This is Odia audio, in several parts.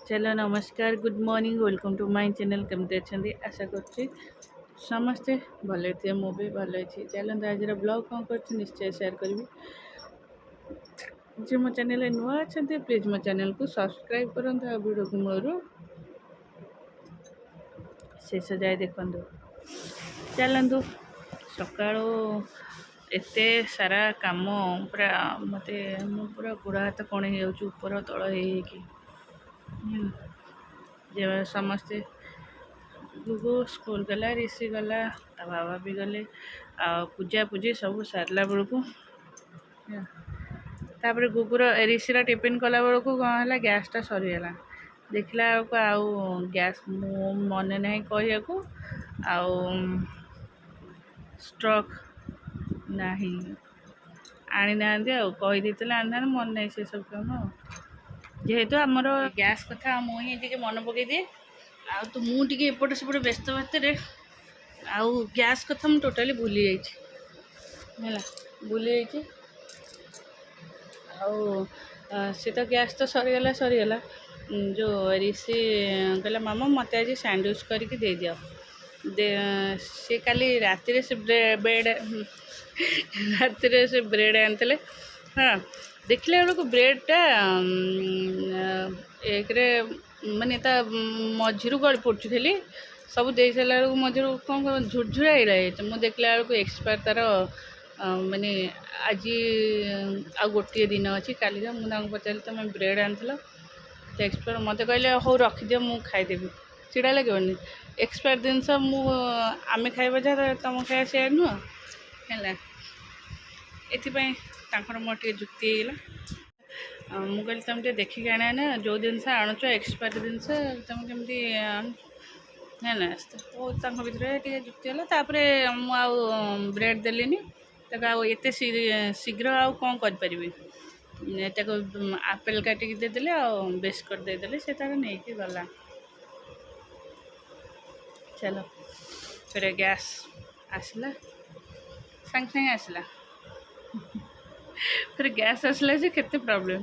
चलो नमस्कार good morning welcome to my channel केमती अच्छे आशा कर समस्ते भले थे मु भी भल अच्छी चलते आज ब्लॉग कौन कर निश्चय शेयर करी जे मो चैनल नुआ अच्छा प्लीज मो चैनल को सब्सक्राइब करूँ वीडियो को मूल शेष जाए देखु चलतु सका एते सारा काम पूरा मत पूरा गोड़ हाथ कण हो तल हो समस्ते गुगु स्कूल गला ऋषि गला ता बाबा भी गले आ पूजा पूजी सब सारला बेलू तापर गुगुर ऋषिर टिफिन कला बेलू कौन है गैसटा सरीगला देखला बेलू आउ गैस मन ना कह स्ट्रोक नहीं आनी ना कहीदे आनी मन नहीं से सब काम जेहेतु आमर गैस कथा मुझे मन पकई दिए आ तो मुझे एपटे सेपटे व्यस्त भितर आउ गैस कथा मुझे टोटाली भूली जाइए भूली जाइए से तो गैस तो सरीगला जो ऋषि कहला मामा मत आज सैंडविच करके दे दियो से काली राति से ब्रेड राति से ब्रेड आनते हाँ देखला बेलू ब्रेडटा एक माने मझी गली पड़ी खाली सब दे सारा बेलू मझी कौन झुरझुरा तो मुझे देखला बेलू एक्सपायर तार माने आज आ गोटे दिन अच्छी काली मुझे पचारि तुम ब्रेड आन तो एक्सपायर मत कहले हो रखिदि मुझे खाईदेवी चिड़ा लगे एक्सपायर जिनस आम खाइबा जहाँ तुम खाया से नुह है ये मोर टे जुक्ति मुझे कहली तुम देखिक आना ना जो जिनस आणुच एक्सपायर जिनस तुम कमी है ना तो भर जुक्ति है मुझे ब्रेड देली एत शीघ्र आउ कौन करी आपेल काटिक देदेले आ बिस्कुट देदेले से तार नहीं गला चलो फिर गैस आसला सांगे सांगे आसला फिर गैस आसला जे केते प्रॉब्लम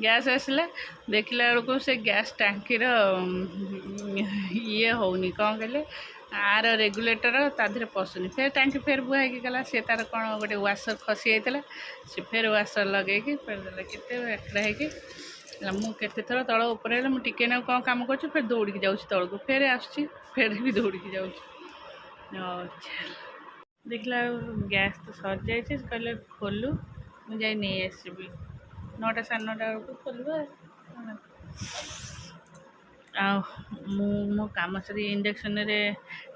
गैस आसला देखला बेलू से गैस टांकी ये होनी कौन कहले आर रेगुलेटर ताधे पशुनी फिर टांकी फिर बुआई गला से तार कौन गोटे वाशर खसी जाता से फिर वाशर लगे फिर केते एकड़ा मुझे थर तल उपर मुझे ना कौन कम कर फिर दौड़ी जाऊँ तौक फिर आसुची फिर भी दौड़ी जाऊँ देखला गैस तो सर जाए कहले खोलु मुझे नहीं आसबि 9टा 9:30 बेलू खोल मो कम सर इंडक्शन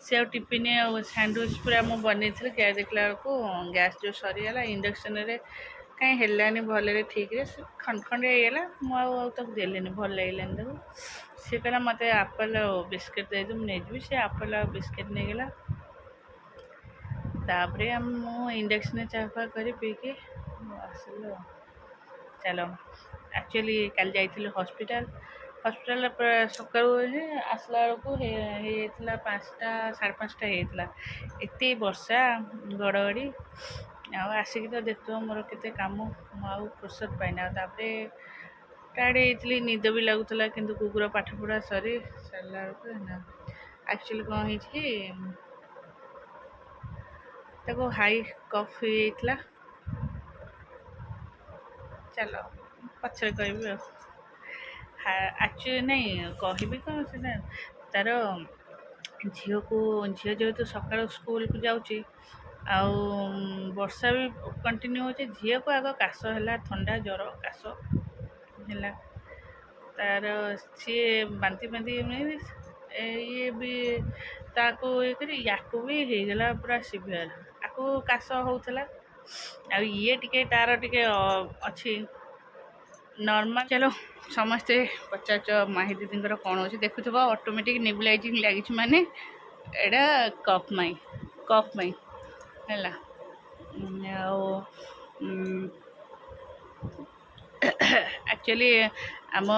से टिफिन सैंडविच पूरा मुझे बनई थी क्या देखला बेलू गैस जो सरीगला इंडक्शन कहीं हेलानी भल ठीक से खंड खंड होगा देली भल लगे सी कहला मत आपेल बिस्किट दे दे मुझे सी आपेल बिस्किट नहीं गला तापर मु इंडक्शन चाफा कर पीके आसल चलो एक्चुअली कल जाइए हॉस्पिटल हॉस्पिटल सका आसला बेलू 5टा 5:30 होता एत वर्षा गड़गड़ी आसिक तो देख मोर के कम मुझे फुर्सत पाइना टाइड होती निद भी लगुला कि कुकुर पाठ पढ़ा सरी सारा बेलू एक्चुअली कौन हो हाई कफ होता चलो पचर कह एक्चुअली नहीं कहि कौन से तार झील को झील जेहेतु सका स्कूल को जाऊँगी वर्षा भी कंटिन्यू हो झी को आग काश है थंडा ज्वर काश है तार सी बांती बांती ये भी ताको या भी होगला पूरा सिवियर आपको काश होता ये टिके तार टिके अच्छी नॉर्मल चलो समस्ते पचार माही दीदी कौन हो देखुव ऑटोमेटिक नेबुलाइजिंग लगी माने एडा कफ माई है एक्चुअली आम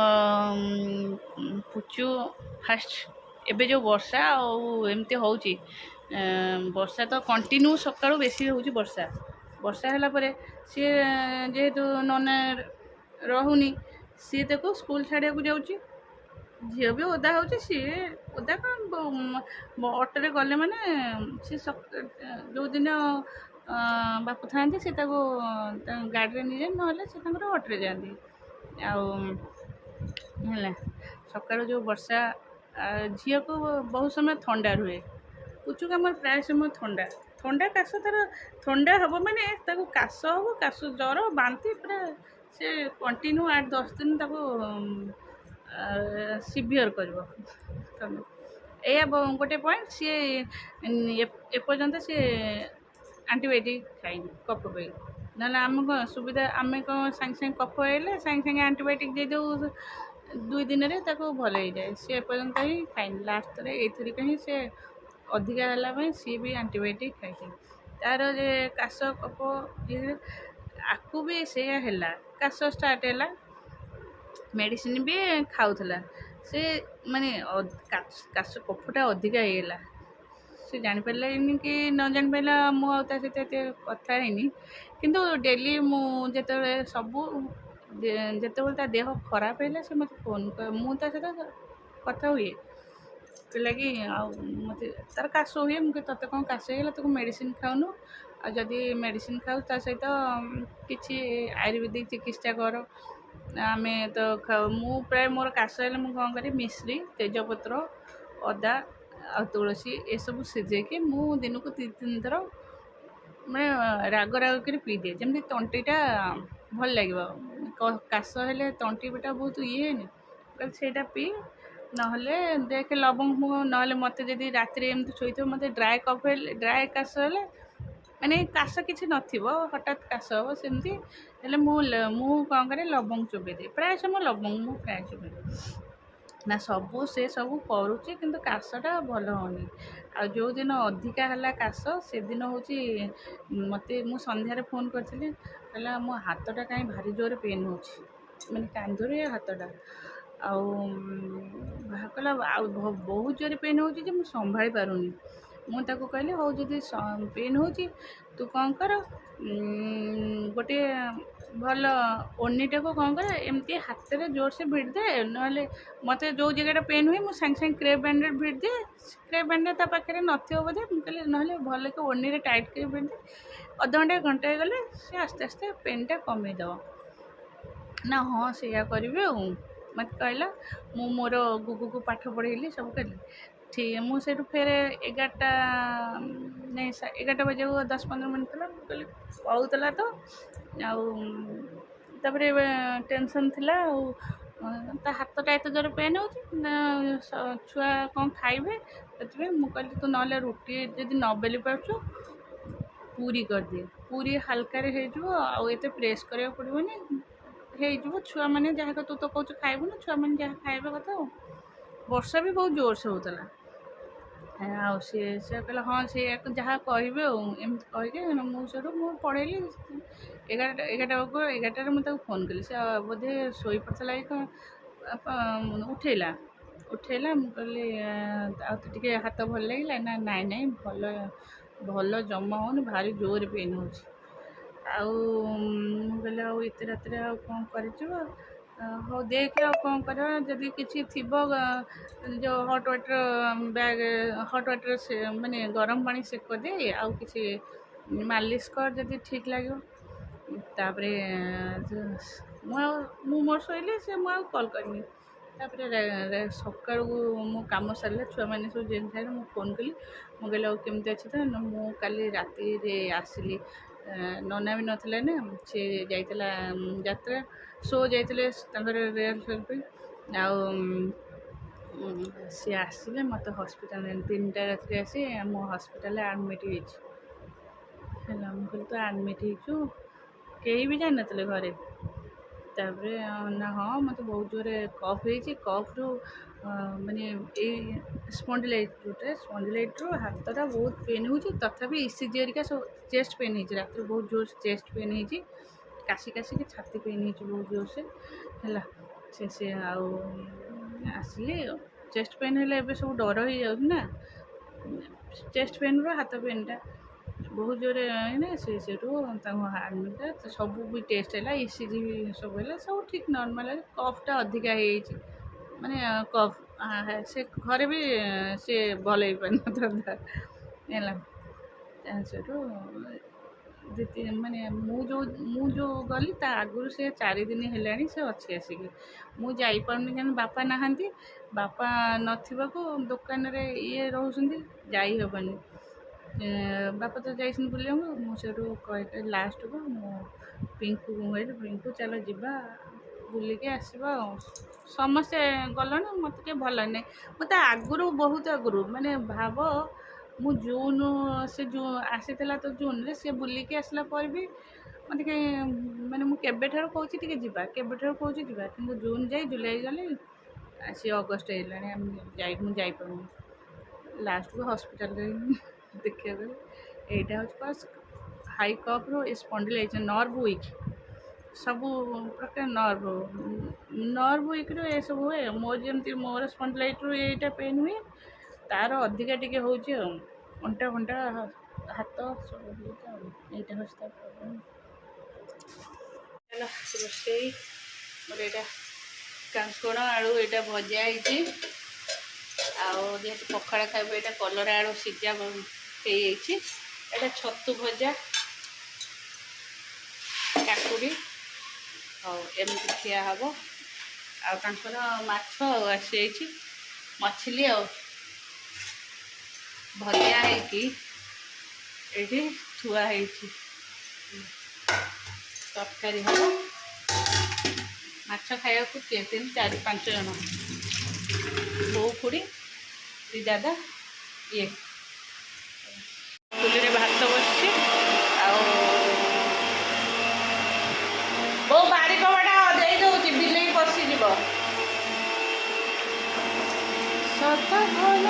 पुचू फास्ट एबे जो वर्षा एमती हो वर्षा तो कंटिन्यू सकाळू बेसी हो वर्षा वर्षा है सी जेहेतु नन रहुनी सी देखो स्कूल छाड़िया जाऊँगी ଝିଅ ବି ଓଦା ହେଉଛି, ସିଏ ଓଦା କ'ଣ ଅଟୋରେ ଗଲେ ମାନେ ସେ ଯେଉଁଦିନ ବାପୁ ଥାଆନ୍ତି ସେ ତାକୁ ଗାଡ଼ିରେ ନେଇଯାନ୍ତି, ନହେଲେ ସେ ତାଙ୍କର ଅଟୋରେ ଯାଆନ୍ତି। ଆଉ ହେଲା, ସକାଳୁ ଯେଉଁ ବର୍ଷା, ଝିଅକୁ ବହୁତ ସମୟ ଥଣ୍ଡା ରୁହେ। ପୁଚୁକୁ ଆମର ପ୍ରାୟ ସମୟ ଥଣ୍ଡା ଥଣ୍ଡା କାଶ, ତାର ଥଣ୍ଡା ହେବ ମାନେ ତାକୁ କାଶ ହେବ, କାଶ ଜ୍ୱର ବାନ୍ତି ପୁରା ସେ କଣ୍ଟିନ୍ୟୁ 8-10 ଦିନ ତାକୁ ସିଭିଅର୍ କରିବ। ଏଇଆ ଗୋଟେ ପଏଣ୍ଟ, ସିଏ ଏପର୍ଯ୍ୟନ୍ତ ସିଏ ଆଣ୍ଟିବାୟୋଟିକ୍ ଖାଇନି କଫ ପାଇଁ। ନହେଲେ ଆମେ କ'ଣ ସୁବିଧା, ଆମେ କ'ଣ ସାଙ୍ଗେ ସାଙ୍ଗେ କଫ ହେଲେ ସାଙ୍ଗେ ସାଙ୍ଗେ ଆଣ୍ଟିବାୟୋଟିକ୍ ଦେଇଦେଉ, 2 ଦିନରେ ତାକୁ ଭଲ ହେଇଯାଏ। ସିଏ ଏପର୍ଯ୍ୟନ୍ତ ହିଁ ଖାଇନି, ଲାଷ୍ଟରେ ଏଇଥରିକ ହିଁ ସେ ଅଧିକା ହେଲା ପାଇଁ ସିଏ ବି ଆଣ୍ଟିବାୟୋଟିକ୍ ଖାଇଛି। ତା'ର ଯେ କାଶ କଫ ଇଏ, ଆକୁ ବି ସେଇଆ ହେଲା, କାଶ ଷ୍ଟାର୍ଟ ହେଲା, ମେଡ଼ିସିନ ବି ଖାଉଥିଲା। ସେ ମାନେ କାଶ କଫଟା ଅଧିକା ହେଇଗଲା, ସେ ଜାଣିପାରିଲାନି କି ନ ଜାଣିପାରିଲା, ମୁଁ ଆଉ ତା ସହିତ ଏତେ କଥା ହେଇନି। କିନ୍ତୁ ଡେଲି ମୁଁ ଯେତେବେଳେ ଯେତେବେଳେ ତା ଦେହ ଖରାପ ହେଲା ସେ ମୋତେ ଫୋନ୍ କରେ, ମୁଁ ତା ସହିତ କଥା ହୁଏ। କହିଲା କି ଆଉ ମୋତେ ତାର କାଶ ହୁଏ, ମୁଁ କି ତୋତେ କ'ଣ କାଶ ହେଇଗଲା, ତାକୁ ମେଡ଼ିସିନ ଖାଉନୁ, ଆଉ ଯଦି ମେଡ଼ିସିନ ଖାଉ ତା ସହିତ କିଛି ଆୟୁର୍ବେଦିକ ଚିକିତ୍ସା କର। ଆମେ ତ ଖାଉ, ମୁଁ ପ୍ରାୟ ମୋର କାଶ ହେଲେ ମୁଁ କ'ଣ କରେ, ମିଶ୍ରି, ତେଜପତ୍ର, ଅଦା ଆଉ ତୁଳସୀ ଏସବୁ ସିଝେଇକି ମୁଁ ଦିନକୁ 3 ଥର ମାନେ ରାଗ ରାଗ କରି ପିଇଦିଏ, ଯେମିତି ତଣ୍ଟିଟା ଭଲ ଲାଗିବ। କାଶ ହେଲେ ତଣ୍ଟିଟା ବହୁତ ହୁଏନି, କହିଲେ ସେଇଟା ପିଇ। ନହେଲେ ଦେଖେ ଲବଙ୍ଗ, ନହେଲେ ମୋତେ ଯଦି ରାତିରେ ଏମିତି ଶୋଇଥିବ, ମୋତେ ଡ୍ରାଏ କାଶ ହେଲେ, ମାନେ କାଶ କିଛି ନଥିବ, ହଠାତ୍ କାଶ ହେବ ସେମିତି ହେଲେ ମୁଁ କ'ଣ କରେ, ଲବଙ୍ଗ ଚୋବେଇ ଦିଏ। ପ୍ରାୟ ସମୟ ଲବଙ୍ଗ ମୁଁ ପ୍ରାୟ ଚୋବେଇ ଦିଏ ନା, ସେ ସବୁ କରୁଛି କିନ୍ତୁ କାଶଟା ଭଲ ହେଉନି। ଆଉ ଯେଉଁଦିନ ଅଧିକା ହେଲା କାଶ, ସେଦିନ ହେଉଛି ମୁଁ ସନ୍ଧ୍ୟାରେ ଫୋନ୍ କରିଥିଲି, କହିଲା ମୋ ହାତଟା କାହିଁ ଭାରି ଜୋରରେ ପେନ୍ ହେଉଛି, ମାନେ କାନ୍ଧରେ ହାତଟା। ଆଉ କହିଲା ଆଉ ବହୁତ ଜୋରରେ ପେନ୍ ହେଉଛି ଯେ ମୁଁ ସମ୍ଭାଳି ପାରୁନି। ମୁଁ ତାକୁ କହିଲି ହଉ ଯଦି ପେନ୍ ହେଉଛି ତୁ କ'ଣ କର, ଗୋଟିଏ ଭଲ ଓନିଟାକୁ କ'ଣ କରେ, ଏମିତି ହାତରେ ଜୋରସେ ଭିଡ଼ି ଦେ, ନହେଲେ ମୋତେ ଯେଉଁ ଜାଗାଟା ପେନ୍ ହୁଏ ମୁଁ ସାଙ୍ଗେ ସାଙ୍ଗେ କ୍ରେପ୍ ବ୍ୟାଣ୍ଡେଡ୍ ଭିଡ଼ି ଦିଏ। କ୍ରେପ୍ ବ୍ୟାଣ୍ଡେଡ୍ ତା ପାଖରେ ନଥିବ ବୋଧେ, ମୁଁ କହିଲି ନହେଲେ ଭଲକି ଓନିରେ ଟାଇଟ୍ କରି ଭିଡ଼ି ଦିଏ, ଅଧଘଣ୍ଟେ ଘଣ୍ଟାଏ ଗଲେ ସେ ଆସ୍ତେ ଆସ୍ତେ ପେନ୍ଟା କମେଇଦେବ। ନା ହଁ ସେଇଆ କରିବି ଆଉ ମୋତେ କହିଲା। ମୁଁ ମୋର ଗୁଗୁକୁ ପାଠ ପଢ଼େଇଲି, ସବୁ କଲି ଠିକ୍। ମୁଁ ସେଇଠୁ ଫେରେ 11ଟା ନାଇଁ 11ଟା ବାଜିବାକୁ 10-15 ମିନିଟ୍ ଥିଲା, ମୁଁ କହିଲି କହୁଥିଲା ତ ଆଉ ତାପରେ ଟେନସନ୍ ଥିଲା। ଆଉ ତା ହାତଟା ଏତେ ଜୋର ପେନ୍ ହେଉଛି ନା, ଛୁଆ କ'ଣ ଖାଇବେ, ସେଥିପାଇଁ ମୁଁ କହିଲି ତୁ ନହେଲେ ରୁଟି ଯଦି ନ ବେଲି ପାରୁଛୁ ପୁରୀ କରିଦିଏ, ପୁରୀ ହାଲକାରେ ହେଇଯିବ, ଆଉ ଏତେ ପ୍ରେସ୍ କରିବାକୁ ପଡ଼ିବନି, ହେଇଯିବ। ଛୁଆମାନେ ଯାହା ତୁ ତ କହୁଛୁ ଖାଇବୁନି, ଛୁଆମାନେ ଯାହା ଖାଇବା କଥା। ଆଉ ବର୍ଷା ବି ବହୁତ ଜୋରସେ ହେଉଥିଲା। ଆଉ ସେ କହିଲା ହଁ ସେଇଆକୁ ଯାହା କହିବେ ଆଉ, ଏମିତି କହିକି ମୁଁ ପଢ଼େଇଲି। 11ଟାରେ ମୁଁ ତାକୁ ଫୋନ୍ କଲି, ସେ ବୋଧେ ଶୋଇପଡ଼ିଥିଲା କି ଉଠେଇଲା। ମୁଁ କହିଲି ଆଉ ତ ଟିକେ ହାତ ଭଲ ଲାଗିଲା ନା, ନାଇଁ ଭଲ ଜମା ହେଉନି, ଭାରି ଜୋରରେ ପେନ୍ ହେଉଛି। ଆଉ ମୁଁ କହିଲି ଆଉ ଏତେ ରାତିରେ ଆଉ କ'ଣ କରିଯିବ, ହଉ ଦେଖେ ଆଉ କ'ଣ କରିବା, ଯଦି କିଛି ଥିବ ଯେଉଁ ହଟ୍ ୱାଟର୍ ମାନେ ଗରମ ପାଣି ସେକ ଦେଇ ଆଉ କିଛି ମାଲିସ୍ କର, ଯଦି ଠିକ୍ ଲାଗିବ। ତାପରେ ମୁଁ ମୋର ଶୋଇଲି, ମୁଁ ଆଉ କଲ୍ କରିନି। ତାପରେ ସକାଳକୁ ମୁଁ କାମ ସାରିଲା, ଛୁଆମାନେ ସବୁ ଯେମିତି ଖାଇଲେ ମୁଁ ଫୋନ୍ କଲି। ମୁଁ କହିଲି ଆଉ କେମିତି ଅଛି ତ, ମୁଁ କାଲି ରାତିରେ ଆସିଲି, ନନା ବି ନଥିଲା ନା, ସେ ଯାଇଥିଲା ଯାତ୍ରା ଶୋ ଯାଇଥିଲେ ତାଙ୍କର ରିହର୍ସାଲ୍ ପାଇଁ। ଆଉ ସିଏ ଆସିଲେ ମୋତେ ହସ୍ପିଟାଲ୍ 3ଟା ରାତିରେ ଆସି ମୋ ହସ୍ପିଟାଲରେ ଆଡ଼ମିଟ୍ ହେଇଛି ହେଲା। ମୁଁ କହିଲି ତୁ ଆଡ଼ମିଟ୍ ହେଇଛୁ, କେହି ବି ଜାଣିନଥିଲେ ଘରେ। ତାପରେ ନା ହଁ ମୋତେ ବହୁତ ଜୋରେ କଫ୍ ହେଇଛି, କଫ୍ରୁ ମାନେ ଏଇ ସ୍ପଣ୍ଡିଲାଇଟ୍ରୁ ହାତଟା ବହୁତ ପେନ୍ ହେଉଛି। ତଥାପି ECG ହେରିକା ସବୁ, ଚେଷ୍ଟ ପେନ୍ ହେଇଛି, ରାତିରେ ବହୁତ ଜୋରସେ ଚେଷ୍ଟ ପେନ୍ ହେଇଛି, କାଶିକି ଛାତି ପେନ୍ ହେଇଛି ବହୁତ ଜୋରସେ ହେଲା। ସେ ଆଉ ଆସିଲି, ଚେଷ୍ଟ ପେନ୍ ହେଲେ ଏବେ ସବୁ ଡର ହେଇଯାଉଛି ନା, ଚେଷ୍ଟ ପେନ୍ରୁ ହାତ ପେନ୍ଟା ବହୁତ ଜୋରେ ନା, ସେଠୁ ତାଙ୍କୁ ଆଡ଼ମିଟ୍, ସବୁ ବି ଟେଷ୍ଟ ହେଲା, ECG ବି ସବୁ ହେଲା, ସବୁ ଠିକ୍ ନର୍ମାଲ୍ ହେଲା। କଫ୍ଟା ଅଧିକା ହେଇଯାଇଛି, ମାନେ କଫ୍ ସେ ଘରେ ବି ସେ ଭଲ ହେଇପାରିନଥାନ୍ତା ହେଲା। ସେଠୁ ମାନେ ମୁଁ ଯେଉଁ ଗଲି ତା ଆଗରୁ ସେ 4 ଦିନ ହେଲାଣି ସେ ଅଛି ଆସିକି। ମୁଁ ଯାଇପାରୁନି କାରଣ ବାପା ନାହାନ୍ତି। ବାପା ନଥିବାକୁ ଦୋକାନରେ ଇଏ ରହୁଛନ୍ତି, ଯାଇ ହେବନି। ବାପା ତ ଯାଇଛନ୍ତି ବୁଲିବାକୁ। ମୁଁ ସେଠୁ କହିଲି ଲାଷ୍ଟକୁ ମୁଁ ପିଙ୍କୁକୁ କହିଲି, ପିଙ୍କୁ ଚାଲ ଯିବା ବୁଲିକି ଆସିବା ଆଉ। ସମସ୍ତେ ଗଲଣି, ମୋତେ ଟିକେ ଭଲ ନାହିଁ। ମୁଁ ତା ଆଗରୁ ବହୁତ ଆଗରୁ ମାନେ ଭାବ ମୁଁ ସେ ଆସିଥିଲା ତ ଜୁନରେ, ସେ ବୁଲିକି ଆସିଲା ପରେ ବି ମୋତେ କାହିଁ ମାନେ ମୁଁ କେବେଠାରୁ କହୁଛି ଟିକେ ଯିବା, କେବେଠାରୁ କହୁଛି ଯିବା, କିନ୍ତୁ ଜୁନ୍ ଯାଇ ଜୁଲାଇ ଗଲି, ଆସି ଅଗଷ୍ଟ ହେଇଗଲାଣି ମୁଁ ଯାଇପାରୁନି। ଲାଷ୍ଟକୁ ହସ୍ପିଟାଲରେ ଦେଖିବାକୁ ଗଲି। ଏଇଟା ହେଉଛି ବାସ୍ ହାଇ କପ୍ର ସ୍ପଣ୍ଡିଲାଇଜେସନ୍, ନର୍ଭ ୱିକ୍, ସବୁ ପ୍ରକାର ନର୍ଭ ୱିକ୍ରୁ ଏସବୁ ହୁଏ। ମୋର ସ୍ପଣ୍ଡିଲାଇଟରୁ ଏଇଟା ପେନ୍ ହୁଏ, ତାର ଅଧିକା ଟିକେ ହେଉଛି ଆଉ। ଅଣ୍ଟା ହାତ ସବୁ ହେଉଛି ଆଉ। ଏଇଟା ହେଉଛି ତା ପ୍ରୋବ୍ଲେମ୍। ହେଲା ରୋଷେଇ ମୋର ଏଇଟା କାଙ୍କଣ ଆଳୁ ଏଇଟା ଭଜା ହେଇଛି। ଆଉ ଯେହେତୁ ପଖାଳ ଖାଇବ, ଏଇଟା କଲରା ଆଳୁ ସିଝା ହେଇଯାଇଛି। ଏଇଟା ଛତୁ ଭଜା, କାକୁଡ଼ି, ହଉ ଏମିତି ଖିଆ ହେବ। ଆଉ ତାଙ୍କର ମାଛ ଆସିଯାଇଛି, ମଛଲି ଆଉ ଭଜା ହେଇକି ଏଇଠି ଥୁଆ ହେଇଛି। ତରକାରୀ ହେବ। ମାଛ ଖାଇବାକୁ କିଏ 3-4-5 ଜଣ, ବୋଉ ଖୁଡ଼ି ଦି ଦାଦା ଇଏ। ଚୁଲିରେ ଭାତ ବସିଛି। ଆଉ ବୋଉ ବାଡ଼ି କବାଟା ଦେଇ ଦେଉଛି, ବିଲେଇ ପଶିଯିବ। ସତ ଭଲ